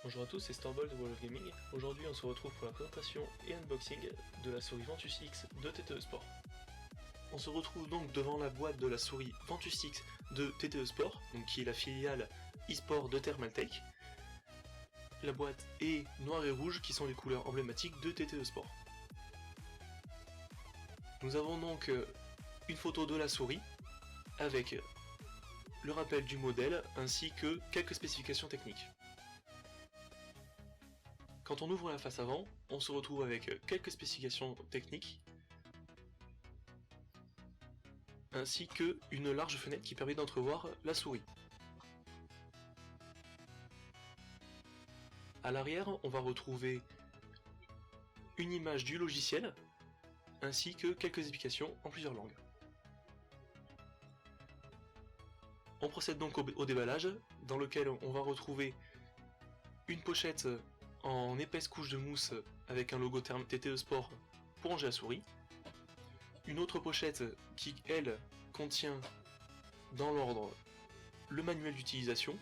Bonjour à tous, c'est Storball de World of Gaming. Aujourd'hui on se retrouve pour la présentation et unboxing de la souris Ventus X de TTE Sport. On se retrouve donc devant la boîte de la souris Ventus X de TTE Sport, donc qui est la filiale e-sport de Thermaltake. La boîte est noire et rouge qui sont les couleurs emblématiques de TTE Sport. Nous avons donc une photo de la souris avec le rappel du modèle ainsi que quelques spécifications techniques. Quand on ouvre la face avant, on se retrouve avec quelques spécifications techniques, ainsi que une large fenêtre qui permet d'entrevoir la souris. À l'arrière, on va retrouver une image du logiciel, ainsi que quelques explications en plusieurs langues. On procède donc au déballage, dans lequel on va retrouver une pochette en épaisse couche de mousse avec un logo TTE Sport pour ranger la souris. Une autre pochette qui, elle, contient dans l'ordre le manuel d'utilisation,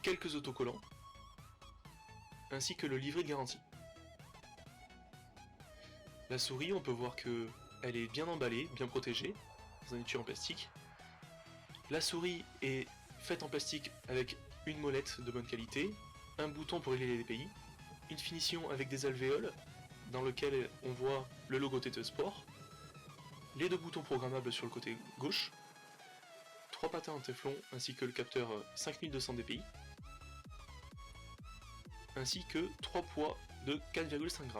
quelques autocollants, ainsi que le livret de garantie. La souris, on peut voir que elle est bien emballée, bien protégée, dans un étui en plastique. La souris est faite en plastique avec une molette de bonne qualité, un bouton pour régler les DPI, une finition avec des alvéoles dans lequel on voit le logo TTE Sport, les deux boutons programmables sur le côté gauche, 3 patins en téflon ainsi que le capteur 5200 DPI, ainsi que 3 poids de 4,5 g.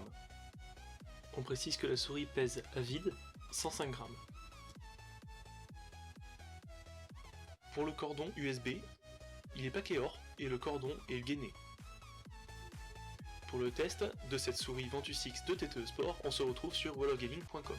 On précise que la souris pèse à vide 105 g. Pour le cordon USB, il est paquet or et le cordon est gainé. Pour le test de cette souris Ventus X de TTE Sport, on se retrouve sur worldofgaming.com.